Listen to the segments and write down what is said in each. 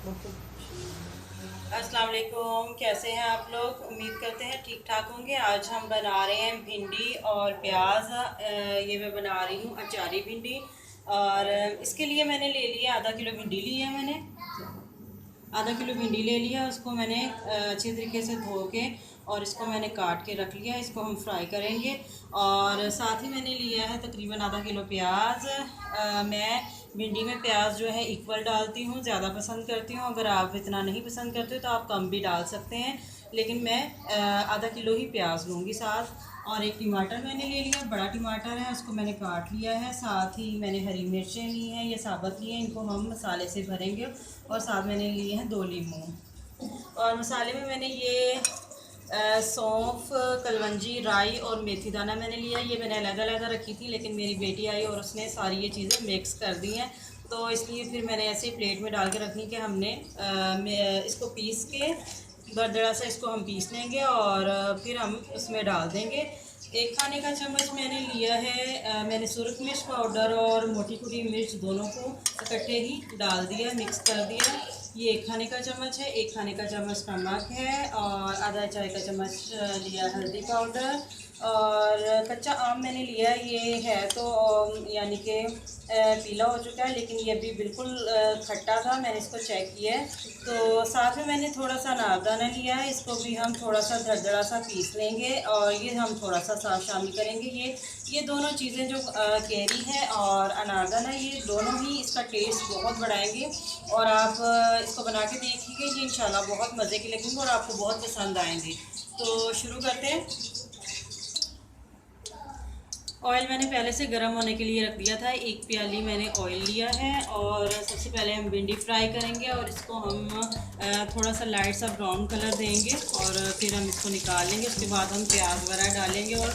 अस्सलाम वालेकुम, कैसे हैं आप लोग। उम्मीद करते हैं ठीक ठाक होंगे। आज हम बना रहे हैं भिंडी और प्याज। ये मैं बना रही हूँ अचारी भिंडी। और इसके लिए मैंने ले लिया आधा किलो भिंडी ली है मैंने। आधा किलो भिंडी ले लिया, उसको मैंने अच्छे तरीके से धो के और इसको मैंने काट के रख लिया। इसको हम फ्राई करेंगे। और साथ ही मैंने लिया है तकरीबन आधा किलो प्याज। मैं भिंडी में प्याज जो है इक्वल डालती हूँ, ज़्यादा पसंद करती हूँ। अगर आप इतना नहीं पसंद करते हो तो आप कम भी डाल सकते हैं, लेकिन मैं आधा किलो ही प्याज लूँगी साथ। और एक टमाटर मैंने ले लिया, बड़ा टमाटर है, उसको मैंने काट लिया है। साथ ही मैंने हरी मिर्चें ली हैं, ये साबुत ली हैं, इनको हम मसाले से भरेंगे। और साथ मैंने लिए हैं 2 लीमू। और मसाले में मैंने ये सौंफ, कलवंजी, राई और मेथी दाना मैंने लिया। ये मैंने अलग अलग रखी थी, लेकिन मेरी बेटी आई और उसने सारी ये चीज़ें मिक्स कर दी हैं, तो इसलिए फिर मैंने ऐसे ही प्लेट में डाल के रखनी कि हमने इसको पीस के दरदरा सा इसको हम पीस लेंगे और फिर हम उसमें डाल देंगे। 1 खाने का चम्मच मैंने लिया है। मैंने सुरख मिर्च पाउडर और मोटी कुटी मिर्च दोनों को इकट्ठे ही डाल दिया, मिक्स कर दिया। ये 1 खाने का चम्मच है। 1 खाने का चम्मच नमक है और आधा चाय का चम्मच लिया हल्दी पाउडर। और कच्चा आम मैंने लिया, ये है तो यानी कि पीला हो चुका है, लेकिन ये भी बिल्कुल खट्टा था, मैंने इसको चेक किया है। तो साथ में मैंने थोड़ा सा अनारदाना लिया है, इसको भी हम थोड़ा सा दरदरा सा पीस लेंगे और ये हम थोड़ा सा साथ शामिल करेंगे। ये दोनों चीज़ें जो कैरी है और अनारदाना, ये दोनों ही इसका टेस्ट बहुत बढ़ाएंगे। और आप इसको बना के देखिए, ये इंशाल्लाह बहुत मज़े के लगेंगे और आपको बहुत पसंद आएंगे। तो शुरू करते हैं। ऑयल मैंने पहले से गर्म होने के लिए रख दिया था। 1 प्याली मैंने ऑयल लिया है और सबसे पहले हम भिंडी फ्राई करेंगे और इसको हम थोड़ा सा लाइट सा ब्राउन कलर देंगे और फिर हम इसको निकाल लेंगे। उसके बाद हम प्याज वगैरह डालेंगे और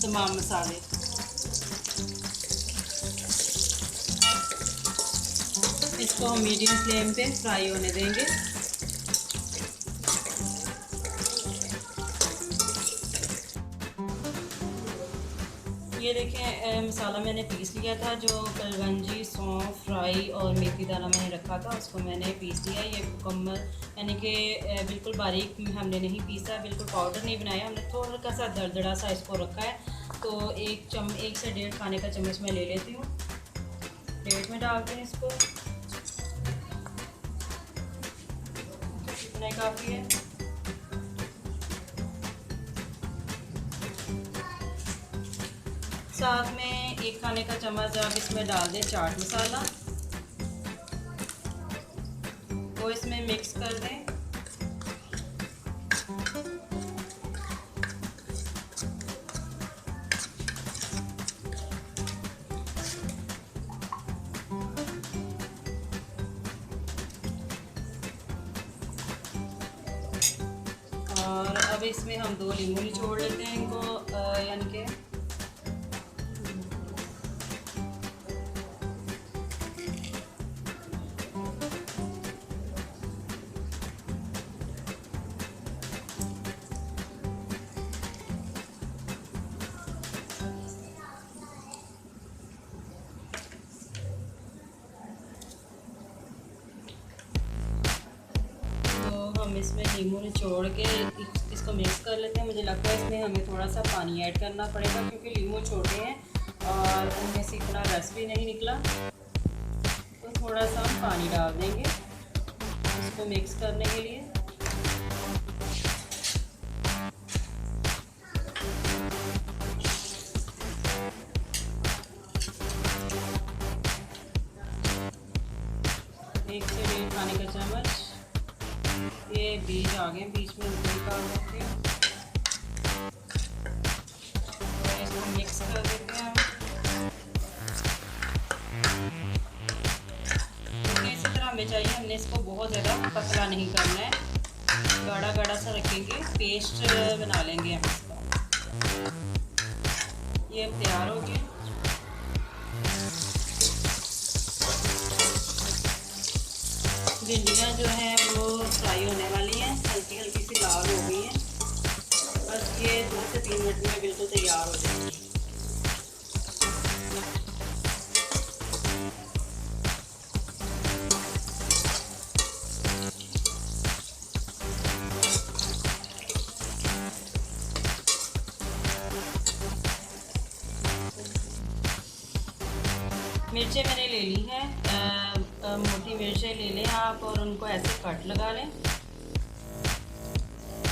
तमाम मसाले। इसको हम मीडियम फ्लेम पे फ्राई होने देंगे। ये देखें, मसाला मैंने पीस लिया था। जो कलवंजी, सौंफ, फ्राई और मेथी दाना मैंने रखा था, उसको मैंने पीस लिया। ये मुकम्मल यानी कि बिल्कुल बारीक हमने नहीं पीसा, बिल्कुल पाउडर नहीं बनाया, हमने थोड़ा सा दरदरा सा इसको रखा है। तो 1 से 1.5 खाने का चम्मच मैं ले लेती हूँ। प्लेट में डालते हैं इसको, इतना काफ़ी है। साथ में 1 खाने का चम्मच आप इसमें डाल दें चाट मसाला, वो इसमें मिक्स कर दें। और अब इसमें हम 2 लीमू निचोड़ लेते हैं इनको, यानी कि हम इसमें नींबू निचोड़ के इसको मिक्स कर लेते हैं। मुझे लगता है इसमें हमें थोड़ा सा पानी ऐड करना पड़ेगा, क्योंकि नींबू छोटे हैं और उनमें से इतना रस भी नहीं निकला। तो थोड़ा सा हम पानी डाल देंगे इसको मिक्स करने के लिए। एक से 1.5 खाने का चम्मच। ये बीज आ गए, बीच में उनको निकाल देते हैं और इसको मिक्स कर देते हैं। इसी तरह हमें चाहिए, हमने इसको बहुत ज़्यादा पतला नहीं करना है, गाढ़ा गाढ़ा सा रखेंगे, पेस्ट बना लेंगे हम इसका। ये तैयार हो गया। भिंडियाँ जो हैं वो फ्राई होने वाली हैं, हल्की हल्की सी लाल हो गई हैं। बस ये 2 से 3 मिनट में बिल्कुल तैयार हो जाएंगी। मिर्चें मैंने ले ली हैं, मोटी मिर्चें ले लें आप और उनको ऐसे कट लगा लें,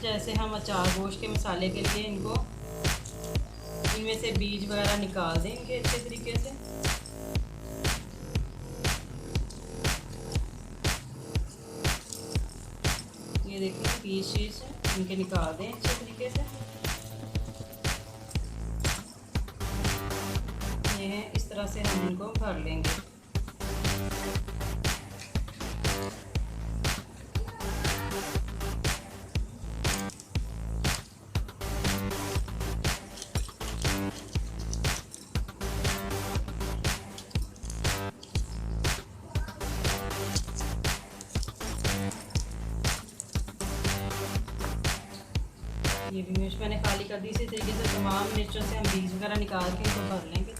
जैसे हम अचार गोश्त के मसाले के लिए इनको इनमें से बीज वगैरह निकाल देंगे अच्छे तरीके से। ये देखिए बीज इनके निकाल दें अच्छे तरीके से। ये है, इस तरह से हम इनको भर लेंगे। ये भी मिर्च मैंने खाली कर दी। इसी तरीके से तमाम मिर्चों से हम बीज वगैरह निकाल के इनको भर लेंगे।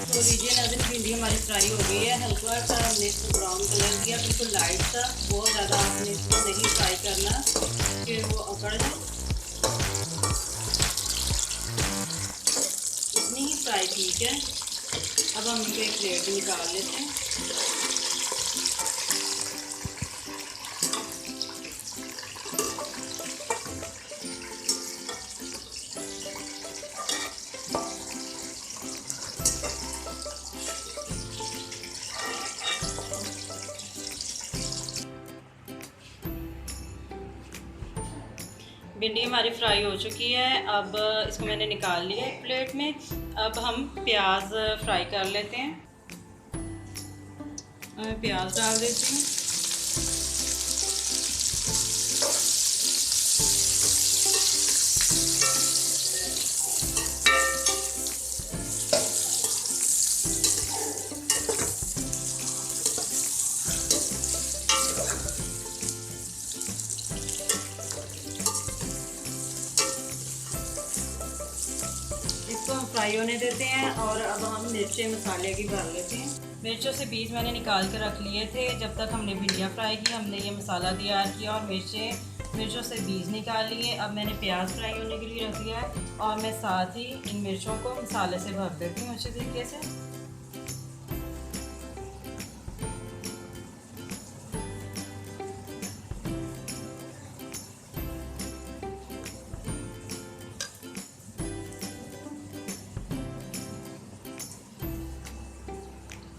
तो लीजिए नाज़रीन, भिंडी हमारी फ्राई हो गई है। हल्का सा हमने इसको ब्राउन कलर दिया, बिल्कुल लाइट सा, बहुत ज़्यादा आपने इसको नहीं फ्राई करना कि वो अकड़ जाए, इतनी ही फ्राई ठीक है। अब हम इनको एक प्लेट में निकाल लेते हैं। भिंडी हमारी फ्राई हो चुकी है। अब इसको मैंने निकाल लिया एक प्लेट में। अब हम प्याज फ्राई कर लेते हैं। प्याज डाल देती हूँ। इसको हम फ्राई होने देते हैं और अब हम मिर्चें मसाले की भर लेते हैं। मिर्चों से बीज मैंने निकाल कर रख लिए थे। जब तक हमने भिंडियाँ फ्राई की हमने ये मसाला तैयार किया और मिर्चों से बीज निकाल लिए। अब मैंने प्याज फ्राई होने के लिए रख दिया है और मैं साथ ही इन मिर्चों को मसाले से भर देती हूँ अच्छे तरीके से।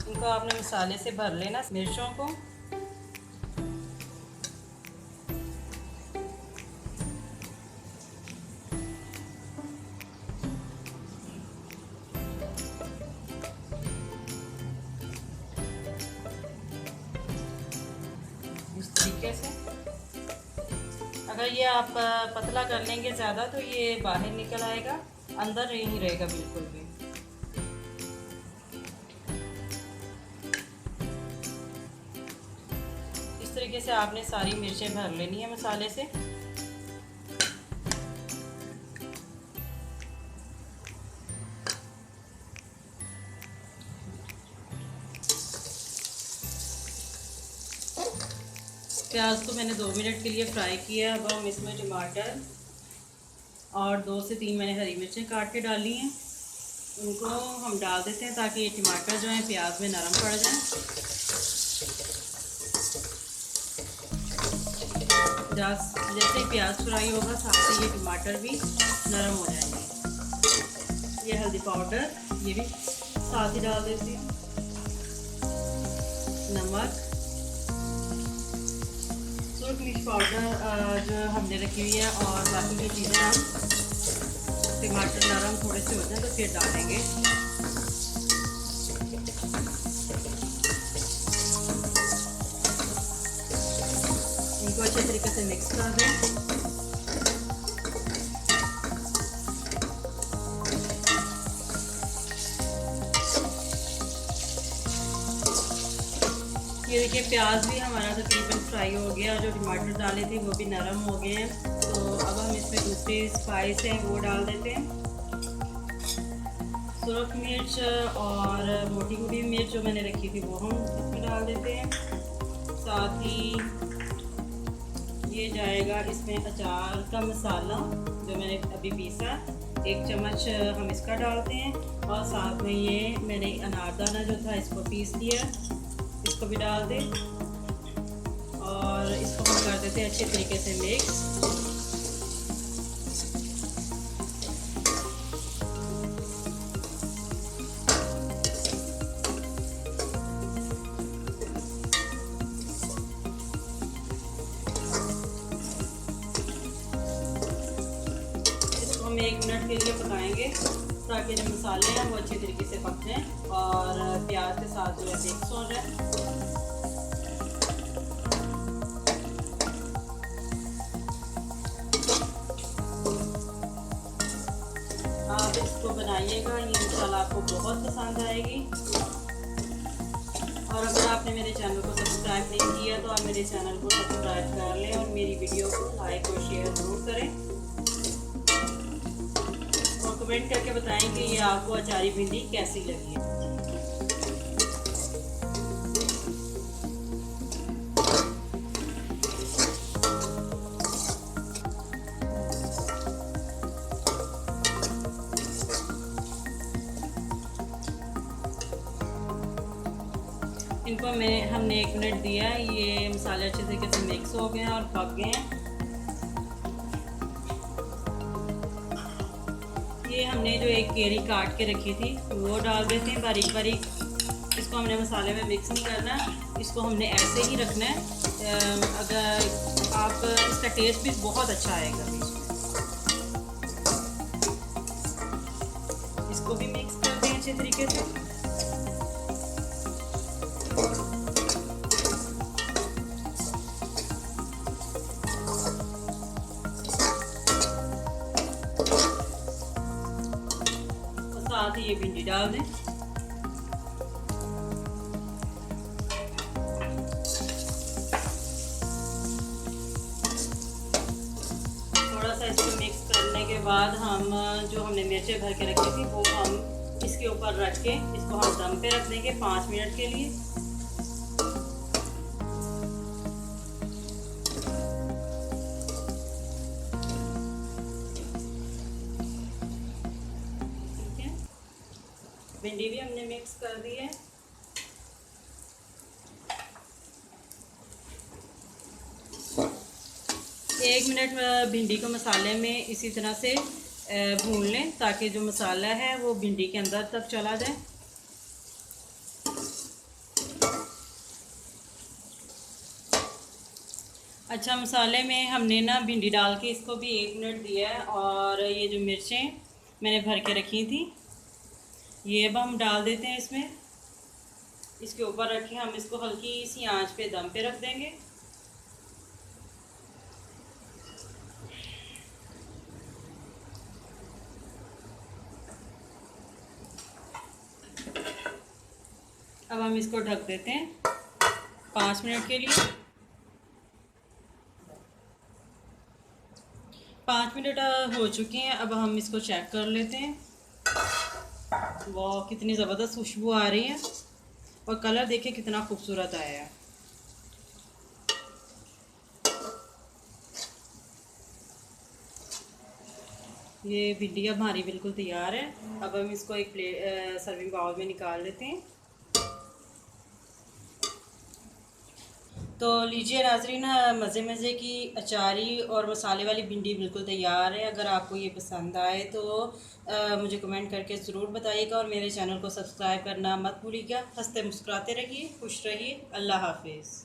इनको आपने मसाले से भर लेना मिर्चों को। इस तरीके से अगर ये आप पतला कर लेंगे ज़्यादा तो ये बाहर निकल आएगा, अंदर नहीं रहेगा बिल्कुल भी। इस तरीके से आपने सारी मिर्चें भर लेनी है मसाले से। प्याज को मैंने 2 मिनट के लिए फ्राई किया। अब हम इसमें टमाटर और 2 से 3 मैंने हरी मिर्चें काट के डाली हैं, उनको हम डाल देते हैं ताकि ये टमाटर जो है प्याज में नरम पड़ जाए। जैसे ही प्याज फ्राई होगा साथ ही ये टमाटर भी नरम हो जाएंगे। ये हल्दी पाउडर ये भी साथ ही डाल देती हूँ, नमक, सूरख मिर्च पाउडर जो हमने रखी हुई है और बाकी की चीज़ें हम टमाटर नरम थोड़े से हो जाए तो फिर डालेंगे। इनको अच्छे तरीके से मिक्स कर दें। ये देखिए प्याज भी हमारा तकरीबन फ्राई हो गया, जो टमाटर डाले थे वो भी नरम हो गए हैं। तो अब हम इसमें दूसरी स्पाइस है वो डाल देते हैं। सूरख मिर्च और मोटी हुई मिर्च जो मैंने रखी थी वो हम इसमें डाल देते हैं। साथ ही ये जाएगा इसमें अचार का मसाला जो मैंने अभी पीसा, 1 चम्मच हम इसका डालते हैं और साथ में ये मैंने अनारदाना जो था इसको पीस लिया, इसको भी डाल दें और इसको हम कर देते हैं अच्छे तरीके से मिक्स। हम 1 मिनट के लिए पकाएंगे ताकि जो मसाले हैं वो अच्छे तरीके से पक जाएं और प्याज के साथ जो है मिक्स हो जाए। आप इसको बनाइएगा, ये इंशाल्लाह आपको बहुत पसंद आएगी। और अगर आपने मेरे चैनल को सब्सक्राइब नहीं किया तो आप मेरे चैनल को सब्सक्राइब कर लें और मेरी वीडियो को लाइक और शेयर ज़रूर करें और कमेंट करके बताएं कि ये आपको अचारी भिंडी कैसी लगी है। इनको हमने 1 मिनट दिया, ये मसाले अच्छे तरीके से मिक्स हो गए हैं और पक गए हैं। ये हमने जो एक केरी काट के रखी थी वो डाल देते हैं बारीक बारीक। इसको हमने मसाले में मिक्स नहीं करना, इसको हमने ऐसे ही रखना है। अगर आप इसका टेस्ट भी बहुत अच्छा आएगा बीच में। इसको भी मिक्स करते हैं अच्छे तरीके से। साथ ही ये भिंडी डाल दें। थोड़ा सा इसको मिक्स करने के बाद हम जो हमने मिर्चें भर के रखी थी वो हम इसके ऊपर रख के इसको हम दम पे रख देंगे 5 मिनट के लिए। भिंडी भी हमने मिक्स कर दी है। एक मिनट भिंडी को मसाले में इसी तरह से भून लें ताकि जो मसाला है वो भिंडी के अंदर तक चला जाए। अच्छा, मसाले में हमने ना भिंडी डाल के इसको भी 1 मिनट दिया है और ये जो मिर्चें मैंने भर के रखी थी ये अब हम डाल देते हैं इसमें। इसके ऊपर रखे हम इसको हल्की सी आंच पे दम पे रख देंगे। अब हम इसको ढक देते हैं 5 मिनट के लिए। 5 मिनट हो चुके हैं। अब हम इसको चेक कर लेते हैं। वाह, कितनी ज़बरदस्त खुशबू आ रही है और कलर देखिए कितना खूबसूरत आया है। ये भिंडी अब हमारी बिल्कुल तैयार है। अब हम इसको एक प्लेट सर्विंग बाउल में निकाल लेते हैं। तो लीजिए नाज़रीन, मज़े मज़े की अचारी और मसाले वाली भिंडी बिल्कुल तैयार है। अगर आपको ये पसंद आए तो मुझे कमेंट करके ज़रूर बताइएगा और मेरे चैनल को सब्सक्राइब करना मत भूलिएगा। हंसते मुस्कुराते रहिए, खुश रहिए। अल्लाह हाफिज़।